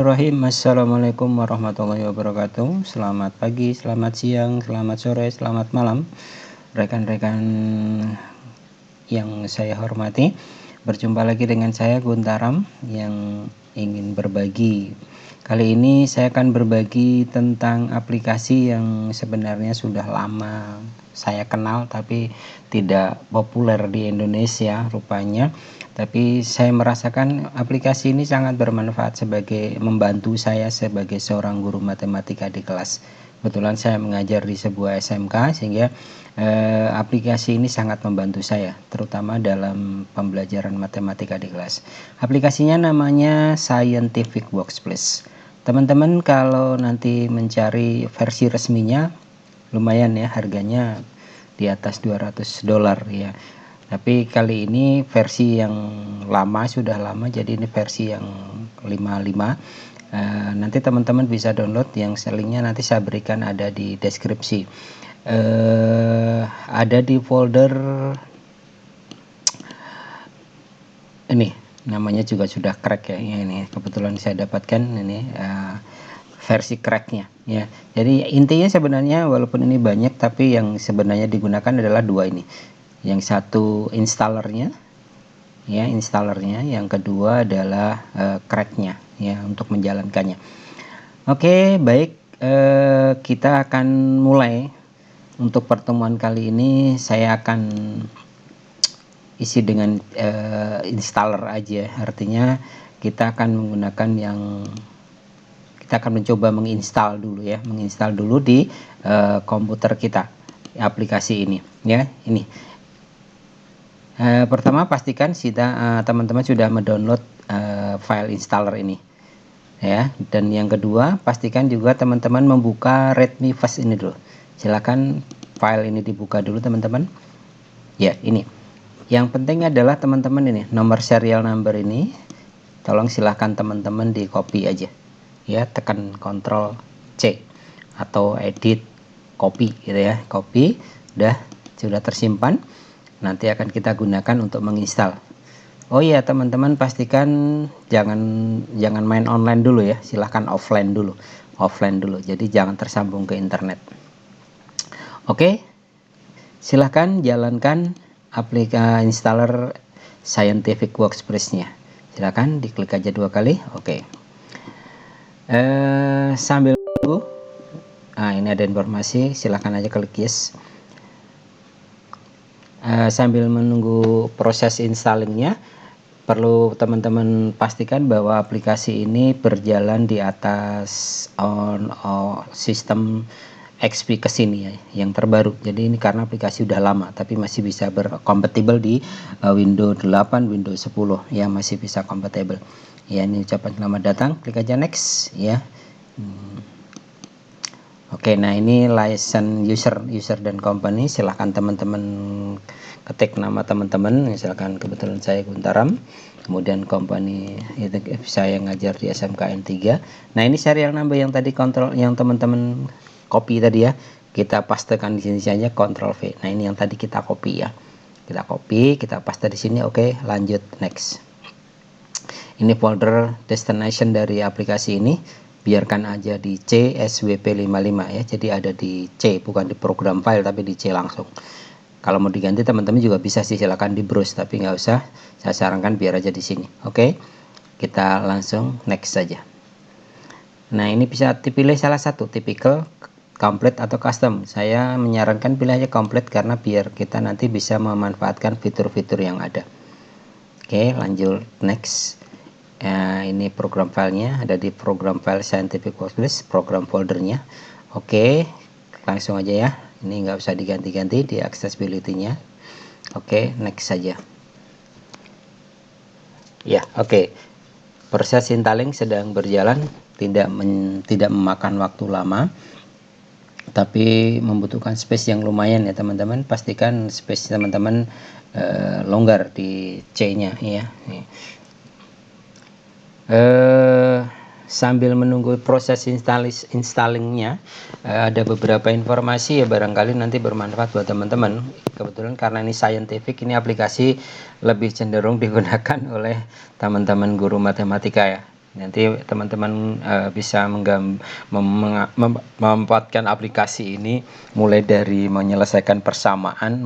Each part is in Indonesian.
Bismillahirrahmanirrahim. Assalamualaikum warahmatullahi wabarakatuh. Selamat pagi, selamat siang, selamat sore, selamat malam rekan-rekan yang saya hormati. Berjumpa lagi dengan saya Guntaram yang ingin berbagi. Kali ini saya akan berbagi tentang aplikasi yang sebenarnya sudah lama saya kenal tapi tidak populer di Indonesia rupanya. Tapi saya merasakan aplikasi ini sangat bermanfaat sebagai membantu saya sebagai seorang guru matematika di kelas. Kebetulan saya mengajar di sebuah SMK sehingga aplikasi ini sangat membantu saya terutama dalam pembelajaran matematika di kelas. Aplikasinya namanya Scientific Workspace. Teman-teman kalau nanti mencari versi resminya lumayan ya, harganya di atas $200 ya. Tapi kali ini versi yang lama, sudah lama, jadi ini versi yang 55. Nanti teman-teman bisa download, yang linknya nanti saya berikan ada di deskripsi. Ada di folder ini, namanya juga sudah crack ya. Ini kebetulan saya dapatkan ini versi cracknya ya. Jadi intinya sebenarnya walaupun ini banyak, tapi yang sebenarnya digunakan adalah dua ini. Yang satu installernya ya, yang kedua adalah cracknya ya untuk menjalankannya. Oke, baik, kita akan mulai. Untuk pertemuan kali ini saya akan isi dengan installer aja, artinya kita akan menggunakan kita akan mencoba menginstal dulu di komputer kita aplikasi ini ya. Ini pertama pastikan teman-teman sudah mendownload file installer ini ya, dan yang kedua pastikan juga teman-teman membuka readme fast ini dulu. Silakan file ini dibuka dulu teman-teman ya. Ini yang penting adalah teman-teman ini nomor serial number ini tolong silahkan teman-teman di copy aja ya, tekan Ctrl C atau edit copy gitu ya. Copy sudah tersimpan, nanti akan kita gunakan untuk menginstal. Oh iya teman-teman, pastikan jangan main online dulu ya, silahkan offline dulu, jadi jangan tersambung ke internet. Oke, silahkan jalankan aplikasi installer Scientific Workspace nya, silahkan diklik aja 2 kali. Oke, sambil tunggu, ini ada informasi, silahkan aja klik yes. Sambil menunggu proses installingnya, perlu teman-teman pastikan bahwa aplikasi ini berjalan di atas sistem XP kesini ya, yang terbaru. Jadi ini karena aplikasi udah lama tapi masih bisa berkompatibel di Windows 8, Windows 10 ya, masih bisa kompatibel ya. Ini ucapan selamat datang, klik aja next ya. Oke, nah ini license user dan company, silahkan teman-teman ketik nama teman-teman, misalkan kebetulan saya Guntaram, kemudian company itu saya ngajar di SMKN 3. Nah ini serial number yang tadi kontrol, yang teman-teman copy tadi ya, kita pastekan di sini saja Ctrl V. Nah ini yang tadi kita copy ya, kita copy, kita paste di sini. Oke, lanjut next. Ini folder destination dari aplikasi ini, biarkan aja di C SWP55 ya, jadi ada di C, bukan di program file tapi di C langsung. Kalau mau diganti teman-teman juga bisa sih, silakan di browse, tapi nggak usah, saya sarankan biar aja di sini. Oke, kita langsung next saja. Nah ini bisa dipilih salah satu, typical, complete atau custom. Saya menyarankan pilih aja complete karena biar kita nanti bisa memanfaatkan fitur-fitur yang ada. Oke, lanjut next. Ini program filenya ada di program file Scientific Workspace, program foldernya. Oke, langsung aja ya, ini nggak usah diganti-ganti di accessibility-nya. Oke, next saja ya. Oke, proses installing sedang berjalan, tidak memakan waktu lama tapi membutuhkan space yang lumayan ya teman-teman. Pastikan space teman-teman longgar di C-nya ya. Sambil menunggu proses installingnya, ada beberapa informasi ya, barangkali nanti bermanfaat buat teman-teman. Kebetulan karena ini scientific, ini aplikasi lebih cenderung digunakan oleh teman-teman guru matematika ya. Nanti teman-teman bisa memanfaatkan aplikasi ini mulai dari menyelesaikan persamaan,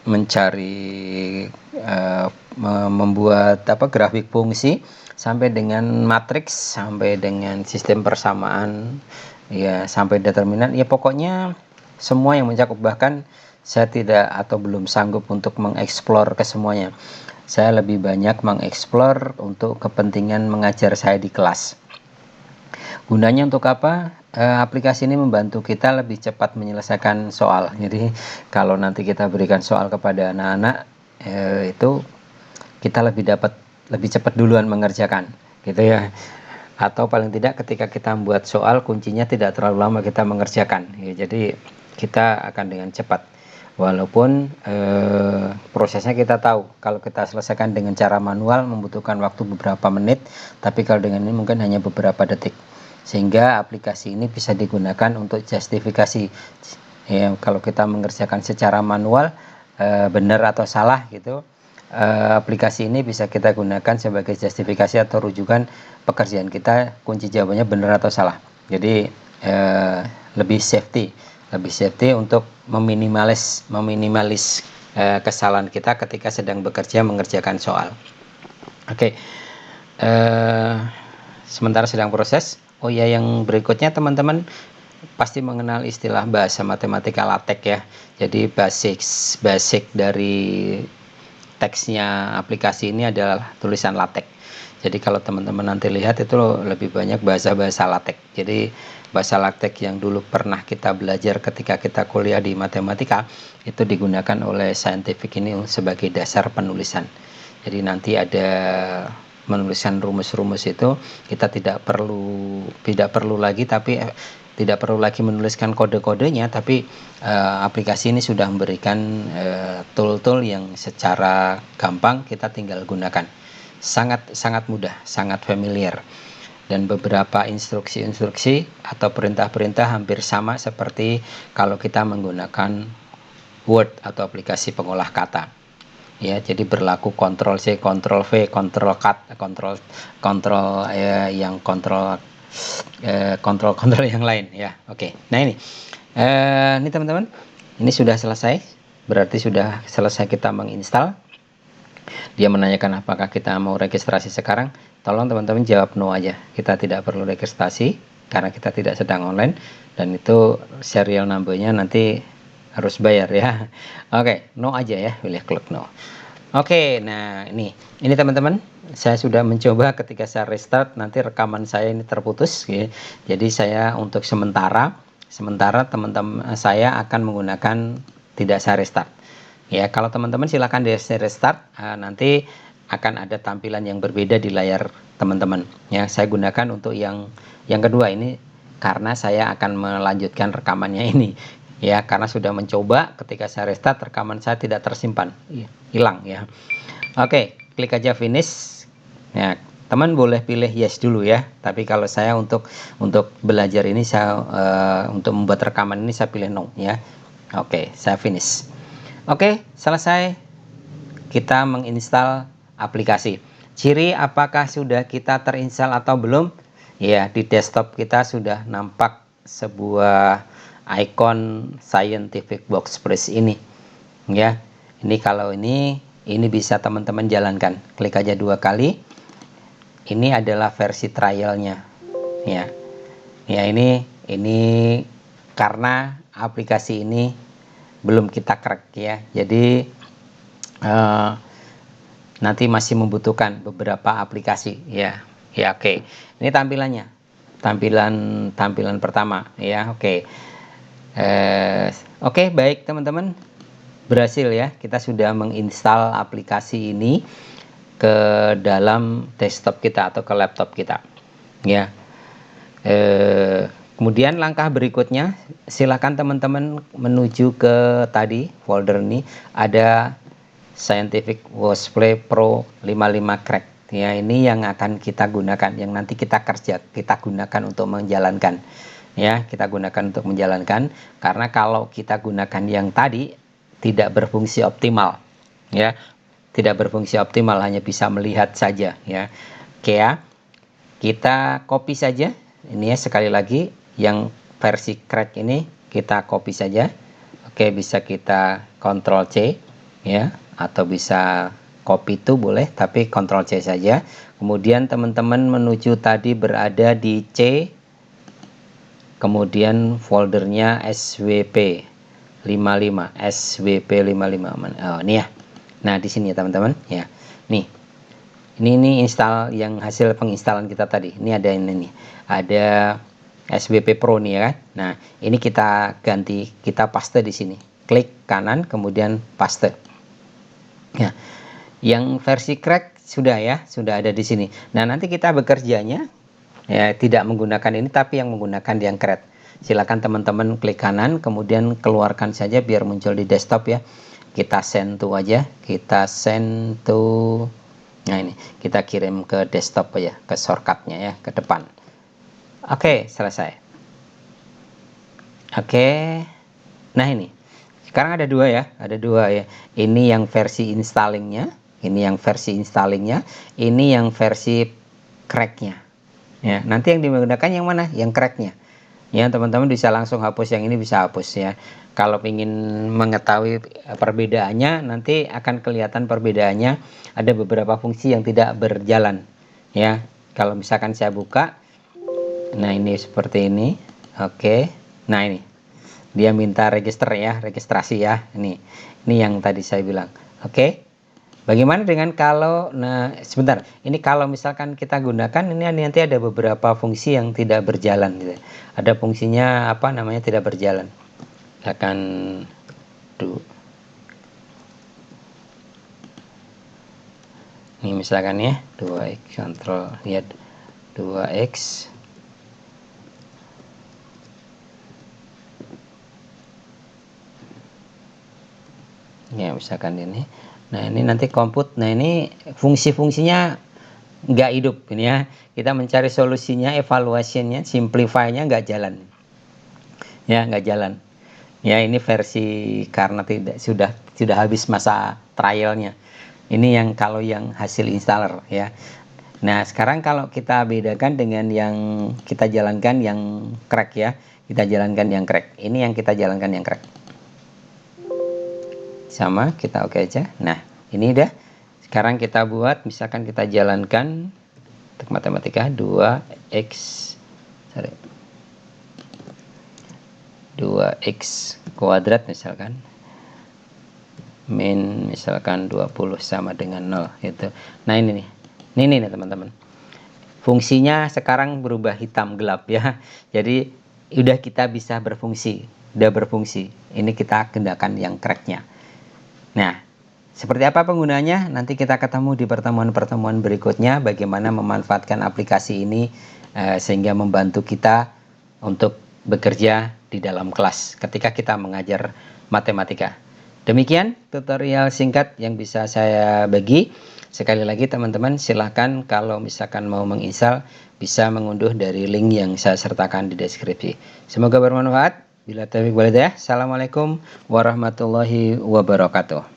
mencari membuat grafik fungsi, sampai dengan matriks, sampai dengan sistem persamaan, ya, sampai determinan, ya pokoknya semua yang mencakup. Bahkan saya tidak atau belum sanggup untuk mengeksplor ke semuanya. Saya lebih banyak mengeksplor untuk kepentingan mengajar saya di kelas. Gunanya untuk apa? Aplikasi ini membantu kita lebih cepat menyelesaikan soal. Jadi kalau nanti kita berikan soal kepada anak-anak, itu kita lebih cepat duluan mengerjakan, gitu ya. Atau paling tidak ketika kita membuat soal, kuncinya tidak terlalu lama kita mengerjakan, ya, jadi kita akan dengan cepat. Walaupun prosesnya kita tahu, kalau kita selesaikan dengan cara manual membutuhkan waktu beberapa menit, tapi kalau dengan ini mungkin hanya beberapa detik. Sehingga aplikasi ini bisa digunakan untuk justifikasi, ya, kalau kita mengerjakan secara manual, benar atau salah gitu, aplikasi ini bisa kita gunakan sebagai justifikasi atau rujukan pekerjaan kita, kunci jawabannya benar atau salah. Jadi lebih safety untuk meminimalis kesalahan kita ketika sedang bekerja mengerjakan soal. Oke. Sementara sedang proses. Oh ya, yang berikutnya teman-teman pasti mengenal istilah bahasa matematika LaTeX ya. Jadi basic dari teksnya aplikasi ini adalah tulisan LaTeX. Jadi kalau teman-teman nanti lihat itu lebih banyak bahasa-bahasa LaTeX. Jadi bahasa LaTeX yang dulu pernah kita belajar ketika kita kuliah di matematika itu digunakan oleh Scientific ini sebagai dasar penulisan. Jadi nanti ada menuliskan rumus-rumus itu, kita tidak perlu lagi menuliskan kode-kodenya, tapi aplikasi ini sudah memberikan tool-tool yang secara gampang kita tinggal gunakan. Sangat mudah, sangat familiar. Dan beberapa instruksi-instruksi atau perintah-perintah hampir sama seperti kalau kita menggunakan Word atau aplikasi pengolah kata. Ya, jadi berlaku Ctrl C, Ctrl V, Ctrl Cut, kontrol yang lain ya. Oke. Nah, ini teman-teman, ini sudah selesai. Berarti sudah selesai kita menginstal. Dia menanyakan apakah kita mau registrasi sekarang. Tolong teman-teman jawab no aja. Kita tidak perlu registrasi karena kita tidak sedang online, dan itu serial number-nya nanti harus bayar ya. Oke, no aja ya, pilih klik no. Oke, nah ini teman-teman, saya sudah mencoba ketika saya restart, nanti rekaman saya ini terputus ya. Jadi saya untuk sementara teman-teman saya akan menggunakan tidak saya restart. Ya, kalau teman-teman silakan di restart, nanti akan ada tampilan yang berbeda di layar teman-teman. Ya, saya gunakan untuk yang kedua ini karena saya akan melanjutkan rekamannya ini. Ya, karena sudah mencoba ketika saya restart rekaman saya tidak tersimpan, hilang ya. Oke, klik aja finish. Ya, teman boleh pilih yes dulu ya. Tapi kalau saya untuk belajar ini, saya untuk membuat rekaman ini saya pilih no ya. Oke, saya finish. Oke, selesai. Kita menginstal aplikasi. Ciri apakah sudah kita terinstall atau belum? Ya, di desktop kita sudah nampak sebuah icon Scientific Workspace ini. Ya, ini kalau ini bisa teman-teman jalankan. Klik aja 2 kali. Ini adalah versi trialnya. Ya, ini karena aplikasi ini belum kita crack ya. Jadi nanti masih membutuhkan beberapa aplikasi ya. Ya, oke. Ini tampilannya. Tampilan pertama ya. Oke. Oke, baik teman-teman. Berhasil ya. Kita sudah menginstal aplikasi ini ke dalam desktop kita atau ke laptop kita. Ya. Kemudian langkah berikutnya, silakan teman-teman menuju ke tadi folder ini, ada Scientific Workspace Pro 55 Crack. Ya, ini yang akan kita gunakan, yang nanti kita gunakan untuk menjalankan. Ya, kita gunakan untuk menjalankan, karena kalau kita gunakan yang tadi tidak berfungsi optimal. Ya, tidak berfungsi optimal, hanya bisa melihat saja ya. Oke ya. Kita copy saja. Ini ya, sekali lagi yang versi crack ini kita copy saja. Oke, bisa kita Ctrl C ya, atau bisa copy itu boleh, tapi Ctrl C saja. Kemudian teman-teman menuju tadi berada di C, kemudian foldernya SWP 55, SWP 55. Oh, ini ya. Nah, di sini ya teman-teman ya. Nih. Ini install yang hasil penginstalan kita tadi. Ini ada ini nih. Ada SWP Pro nih ya kan. Nah, ini kita ganti, kita paste di sini. Klik kanan kemudian paste. Ya. Yang versi crack sudah ya, sudah ada di sini. Nah, nanti kita bekerjanya ya tidak menggunakan ini tapi yang menggunakan yang crack. Silakan teman-teman klik kanan kemudian keluarkan saja biar muncul di desktop ya. Kita send to aja, kita send to. Nah, ini kita kirim ke desktop ya, ke shortcutnya ya, ke depan. Oke, selesai. Oke, nah ini sekarang ada dua ya, ini yang versi installingnya, ini yang versi cracknya ya. Nanti yang digunakan yang mana? Yang cracknya ya. Teman-teman bisa langsung hapus yang ini, bisa hapus ya. Kalau ingin mengetahui perbedaannya, nanti akan kelihatan perbedaannya. Ada beberapa fungsi yang tidak berjalan ya. Kalau misalkan saya buka, nah ini seperti ini. Oke, nah ini dia minta register ya, registrasi ya. Ini yang tadi saya bilang. Oke, bagaimana dengan kalau, nah sebentar, ini kalau misalkan kita gunakan ini nanti ada beberapa fungsi yang tidak berjalan gitu. Ada fungsinya apa namanya, tidak berjalan. Akan ini misalkan ya 2x, kontrol lihat 2x ya, misalkan ini. Nah, ini nanti komput. Nah, ini fungsi-fungsinya nggak hidup ini ya. Kita mencari solusinya, evaluasinya, simplify-nya nggak jalan. Ya, nggak jalan. Ya, ini versi karena tidak sudah habis masa trialnya. Ini yang kalau yang hasil installer ya. Nah, sekarang kalau kita bedakan dengan yang kita jalankan yang crack ya. Kita jalankan yang crack. Ini yang kita jalankan yang crack. Sama, kita oke aja. Nah, ini udah. Sekarang kita buat, misalkan kita jalankan untuk matematika 2x kuadrat misalkan. Min misalkan 20 sama dengan 0 gitu. Nah, ini nih. Ini nih teman-teman. Fungsinya sekarang berubah hitam gelap ya. Jadi udah kita bisa berfungsi, udah berfungsi. Ini kita gunakan yang cracknya. Nah, seperti apa penggunanya? Nanti kita ketemu di pertemuan-pertemuan berikutnya. Bagaimana memanfaatkan aplikasi ini sehingga membantu kita untuk bekerja di dalam kelas ketika kita mengajar matematika. Demikian tutorial singkat yang bisa saya bagi. Sekali lagi teman-teman, silahkan kalau misalkan mau menginstal bisa mengunduh dari link yang saya sertakan di deskripsi. Semoga bermanfaat. Bila taufiq wal hidayah. Assalamualaikum warahmatullahi wabarakatuh.